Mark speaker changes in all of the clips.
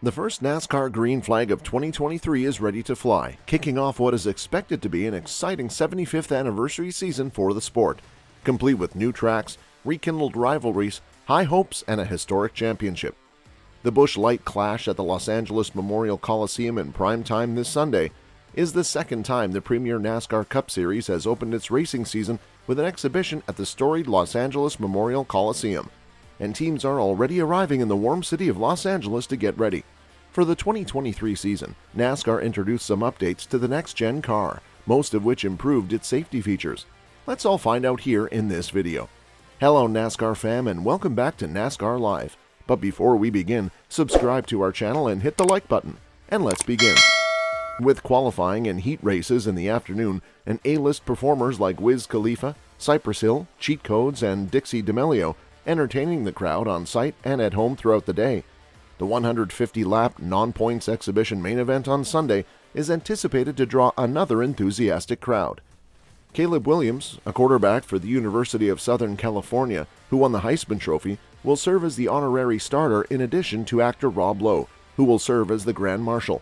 Speaker 1: The first NASCAR green flag of 2023 is ready to fly, kicking off what is expected to be an exciting 75th anniversary season for the sport, complete with new tracks, rekindled rivalries, high hopes, and a historic championship. The Busch Light Clash at the Los Angeles Memorial Coliseum in primetime this Sunday is the second time the premier NASCAR Cup Series has opened its racing season with an exhibition at the storied Los Angeles Memorial Coliseum, and teams are already arriving in the warm city of Los Angeles to get ready. For the 2023 season, NASCAR introduced some updates to the next-gen car, most of which improved its safety features. Let's all find out here in this video. Hello NASCAR fam, and welcome back to NASCAR Live. But before we begin, subscribe to our channel and hit the like button. And let's begin. With qualifying and heat races in the afternoon, and A-list performers like Wiz Khalifa, Cypress Hill, Cheat Codes, and Dixie D'Amelio entertaining the crowd on site and at home throughout the day, the 150-lap non-points exhibition main event on Sunday is anticipated to draw another enthusiastic crowd. Caleb Williams, a quarterback for the University of Southern California who won the Heisman Trophy, will serve as the honorary starter in addition to actor Rob Lowe, who will serve as the Grand Marshal.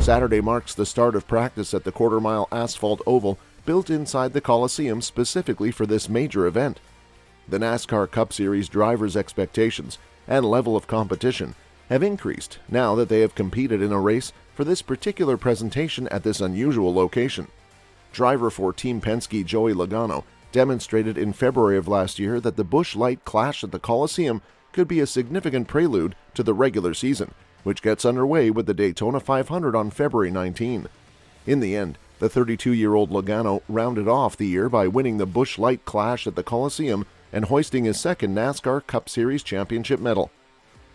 Speaker 1: Saturday marks the start of practice at the quarter-mile asphalt oval built inside the Coliseum specifically for this major event. The NASCAR Cup Series drivers' expectations and level of competition have increased now that they have competed in a race for this particular presentation at this unusual location. Driver for Team Penske Joey Logano demonstrated in February of last year that the Busch Light Clash at the Coliseum could be a significant prelude to the regular season, which gets underway with the Daytona 500 on February 19. In the end, the 32-year-old Logano rounded off the year by winning the Busch Light Clash at the Coliseum and hoisting his second NASCAR Cup Series championship medal.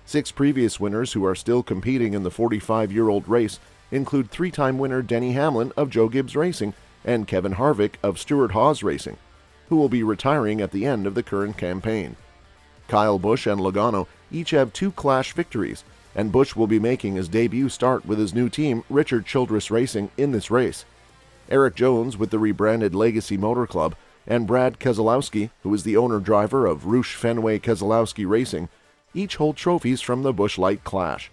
Speaker 1: 6 previous winners who are still competing in the 45-year-old race include 3-time winner Denny Hamlin of Joe Gibbs Racing and Kevin Harvick of Stewart-Haas Racing, who will be retiring at the end of the current campaign. Kyle Busch and Logano each have 2 Clash victories, and Busch will be making his debut start with his new team, Richard Childress Racing, in this race. Eric Jones with the rebranded Legacy Motor Club and Brad Keselowski, who is the owner-driver of Roush Fenway Keselowski Racing, each hold trophies from the Busch Light Clash.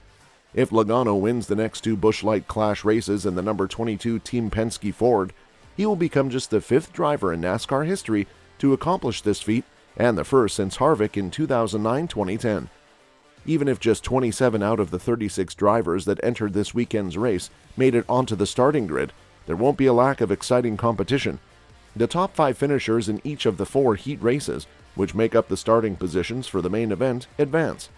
Speaker 1: If Logano wins the next 2 Busch Light Clash races in the number 22 Team Penske Ford, he will become just the 5th driver in NASCAR history to accomplish this feat and the first since Harvick in 2009-2010. Even if just 27 out of the 36 drivers that entered this weekend's race made it onto the starting grid, there won't be a lack of exciting competition. The top 5 finishers in each of the 4 heat races, which make up the starting positions for the main event, advance.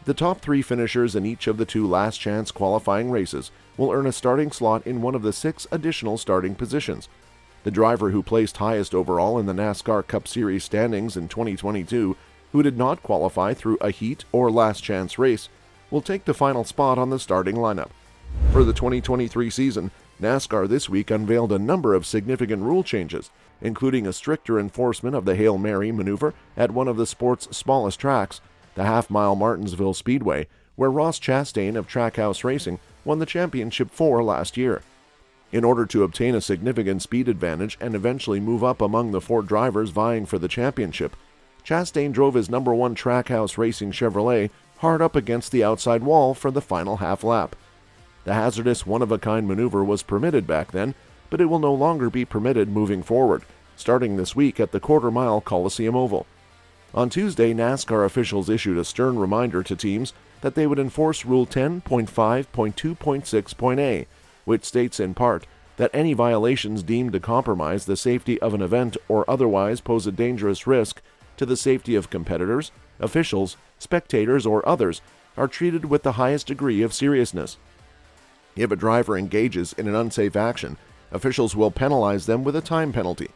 Speaker 1: The top 3 finishers in each of the 2 last chance qualifying races will earn a starting slot in one of the 6 additional starting positions. The driver who placed highest overall in the NASCAR Cup Series standings in 2022, who did not qualify through a heat or last chance race, will take the final spot on the starting lineup. For the 2023 season, NASCAR this week unveiled a number of significant rule changes, including a stricter enforcement of the Hail Mary maneuver at one of the sport's smallest tracks, the half-mile Martinsville Speedway, where Ross Chastain of Trackhouse Racing won the championship for last year. In order to obtain a significant speed advantage and eventually move up among the 4 drivers vying for the championship, Chastain drove his number 1 Trackhouse Racing Chevrolet hard up against the outside wall for the final half lap. The hazardous one-of-a-kind maneuver was permitted back then, but it will no longer be permitted moving forward, starting this week at the quarter-mile Coliseum Oval. On Tuesday, NASCAR officials issued a stern reminder to teams that they would enforce Rule 10.5.2.6.a, which states in part that any violations deemed to compromise the safety of an event or otherwise pose a dangerous risk to the safety of competitors, officials, spectators, or others are treated with the highest degree of seriousness. If a driver engages in an unsafe action, officials will penalize them with a time penalty.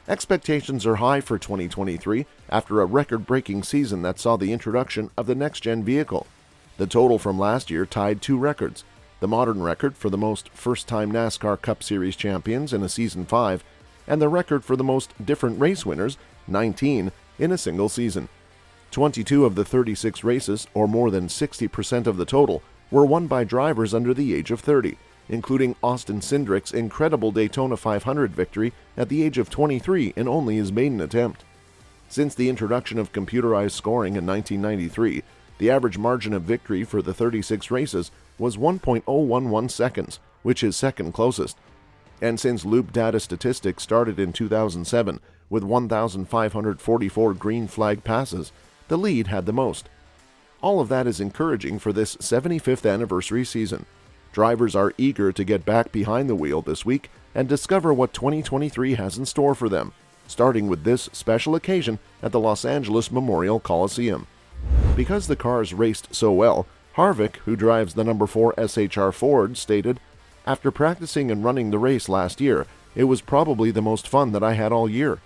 Speaker 1: Expectations are high for 2023 after a record-breaking season that saw the introduction of the next-gen vehicle. The total from last year tied 2 records, the modern record for the most first-time NASCAR Cup Series champions in a Season 5, and the record for the most different race winners, 19, in a single season. 22 of the 36 races, or more than 60% of the total, were won by drivers under the age of 30, including Austin Cindric's incredible Daytona 500 victory at the age of 23 in only his maiden attempt. Since the introduction of computerized scoring in 1993, The average margin of victory for the 36 races was 1.011 seconds, which is second closest. And since Loop Data Statistics started in 2007 with 1,544 green flag passes, the lead had the most. All of that is encouraging for this 75th anniversary season. Drivers are eager to get back behind the wheel this week and discover what 2023 has in store for them, starting with this special occasion at the Los Angeles Memorial Coliseum. Because the cars raced so well, Harvick, who drives the number 4 SHR Ford, stated, "After practicing and running the race last year, it was probably the most fun that I had all year.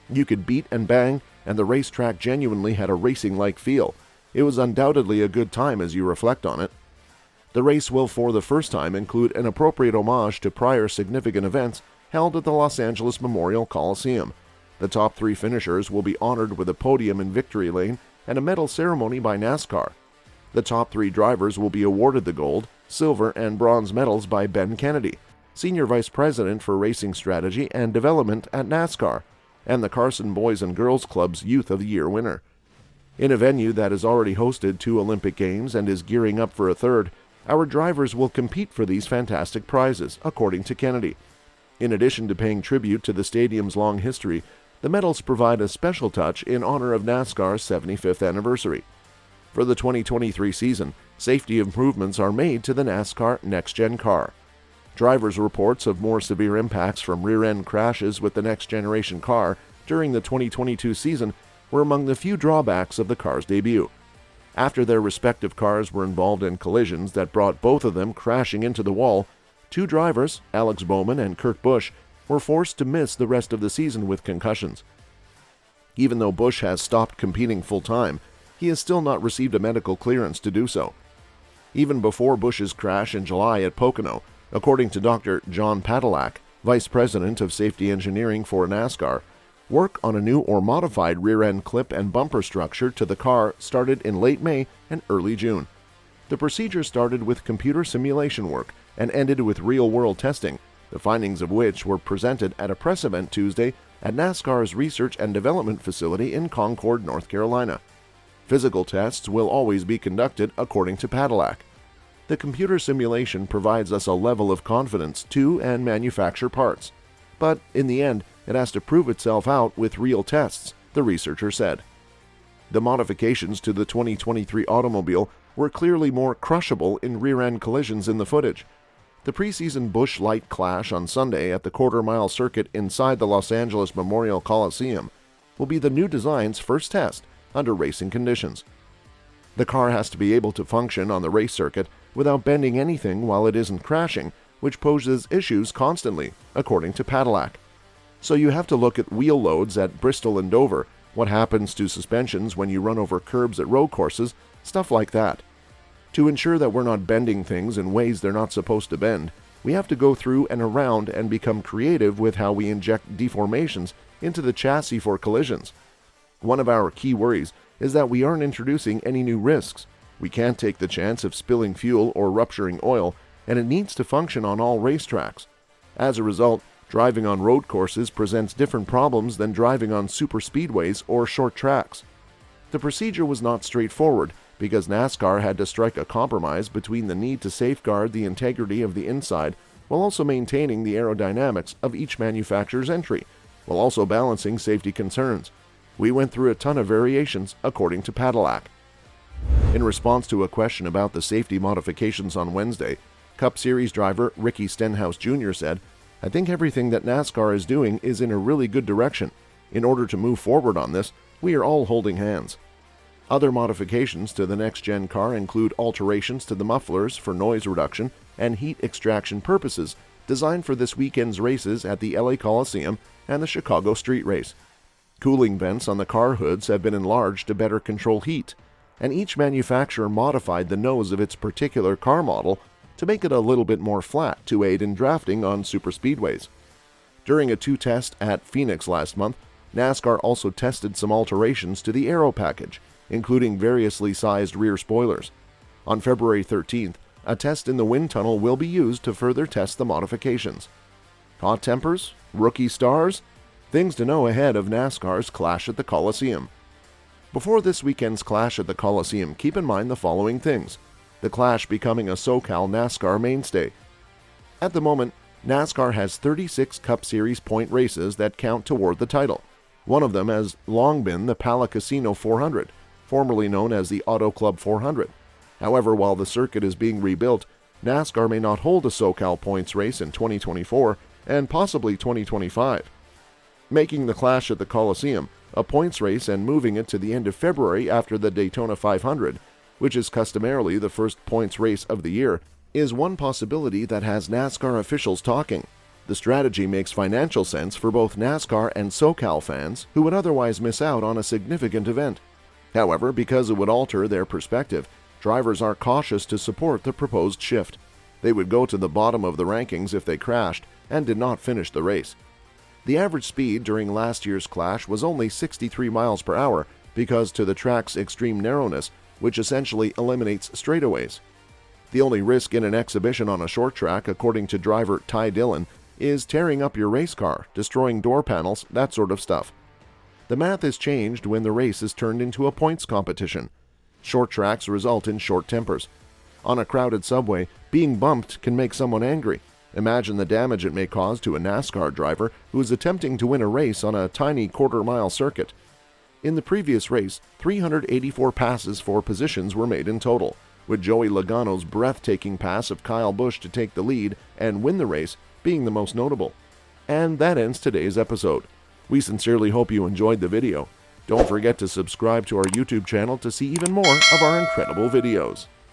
Speaker 1: You could beat and bang, and the racetrack genuinely had a racing-like feel. It was undoubtedly a good time as you reflect on it." The race will for the first time include an appropriate homage to prior significant events held at the Los Angeles Memorial Coliseum. The top 3 finishers will be honored with a podium in victory lane and a medal ceremony by NASCAR. The top 3 drivers will be awarded the gold, silver, and bronze medals by Ben Kennedy, Senior Vice President for Racing Strategy and Development at NASCAR, and the Carson Boys and Girls Club's Youth of the Year winner. In a venue that has already hosted 2 Olympic Games and is gearing up for a third, our drivers will compete for these fantastic prizes, according to Kennedy. In addition to paying tribute to the stadium's long history, the medals provide a special touch in honor of NASCAR's 75th anniversary. For the 2023 season, safety improvements are made to the NASCAR next-gen car. Drivers' reports of more severe impacts from rear-end crashes with the next-generation car during the 2022 season were among the few drawbacks of the car's debut. After their respective cars were involved in collisions that brought both of them crashing into the wall, 2 drivers, Alex Bowman and Kurt Busch, were forced to miss the rest of the season with concussions. Even though Busch has stopped competing full-time, he has still not received a medical clearance to do so. Even before Busch's crash in July at Pocono, according to Dr. John Padalak, Vice President of Safety Engineering for NASCAR, work on a new or modified rear-end clip and bumper structure to the car started in late May and early June. The procedure started with computer simulation work and ended with real-world testing, the findings of which were presented at a press event Tuesday at NASCAR's Research and Development Facility in Concord, North Carolina. Physical tests will always be conducted according to Padalak. The computer simulation provides us a level of confidence to and manufacture parts. But in the end, it has to prove itself out with real tests, the researcher said. The modifications to the 2023 automobile were clearly more crushable in rear-end collisions in the footage. The preseason Busch Light Clash on Sunday at the quarter-mile circuit inside the Los Angeles Memorial Coliseum will be the new design's first test under racing conditions. The car has to be able to function on the race circuit without bending anything while it isn't crashing, which poses issues constantly, according to Padalak. So you have to look at wheel loads at Bristol and Dover, what happens to suspensions when you run over curbs at road courses, stuff like that. To ensure that we're not bending things in ways they're not supposed to bend, we have to go through and around and become creative with how we inject deformations into the chassis for collisions. One of our key worries is that we aren't introducing any new risks. We can't take the chance of spilling fuel or rupturing oil, and it needs to function on all racetracks. As a result, driving on road courses presents different problems than driving on superspeedways or short tracks. The procedure was not straightforward because NASCAR had to strike a compromise between the need to safeguard the integrity of the inside while also maintaining the aerodynamics of each manufacturer's entry, while also balancing safety concerns. We went through a ton of variations, according to Padalak. In response to a question about the safety modifications on Wednesday, Cup Series driver Ricky Stenhouse Jr. said, "I think everything that NASCAR is doing is in a really good direction. In order to move forward on this, we are all holding hands." Other modifications to the next-gen car include alterations to the mufflers for noise reduction and heat extraction purposes designed for this weekend's races at the LA Coliseum and the Chicago Street Race. Cooling vents on the car hoods have been enlarged to better control heat, and each manufacturer modified the nose of its particular car model to make it a little bit more flat to aid in drafting on superspeedways. During a 2-test at Phoenix last month, NASCAR also tested some alterations to the aero package, including variously sized rear spoilers. On February 13th, a test in the wind tunnel will be used to further test the modifications. Hot tempers? Rookie stars? Things to know ahead of NASCAR's Clash at the Coliseum. Before this weekend's clash at the Coliseum, keep in mind the following things. The Clash becoming a SoCal NASCAR mainstay. At the moment, NASCAR has 36 Cup Series point races that count toward the title. One of them has long been the Pala Casino 400, formerly known as the Auto Club 400. However, while the circuit is being rebuilt, NASCAR may not hold a SoCal points race in 2024 and possibly 2025. Making the Clash at the Coliseum a points race and moving it to the end of February after the Daytona 500, which is customarily the first points race of the year, is one possibility that has NASCAR officials talking. The strategy makes financial sense for both NASCAR and SoCal fans who would otherwise miss out on a significant event. However, because it would alter their perspective, drivers are cautious to support the proposed shift. They would go to the bottom of the rankings if they crashed and did not finish the race. The average speed during last year's Clash was only 63 miles per hour because to the track's extreme narrowness, which essentially eliminates straightaways. The only risk in an exhibition on a short track, according to driver Ty Dillon, is tearing up your race car, destroying door panels, that sort of stuff. The math is changed when the race is turned into a points competition. Short tracks result in short tempers. On a crowded subway, being bumped can make someone angry. Imagine the damage it may cause to a NASCAR driver who is attempting to win a race on a tiny quarter-mile circuit. In the previous race, 384 passes for positions were made in total, with Joey Logano's breathtaking pass of Kyle Busch to take the lead and win the race being the most notable. And that ends today's episode. We sincerely hope you enjoyed the video. Don't forget to subscribe to our YouTube channel to see even more of our incredible videos.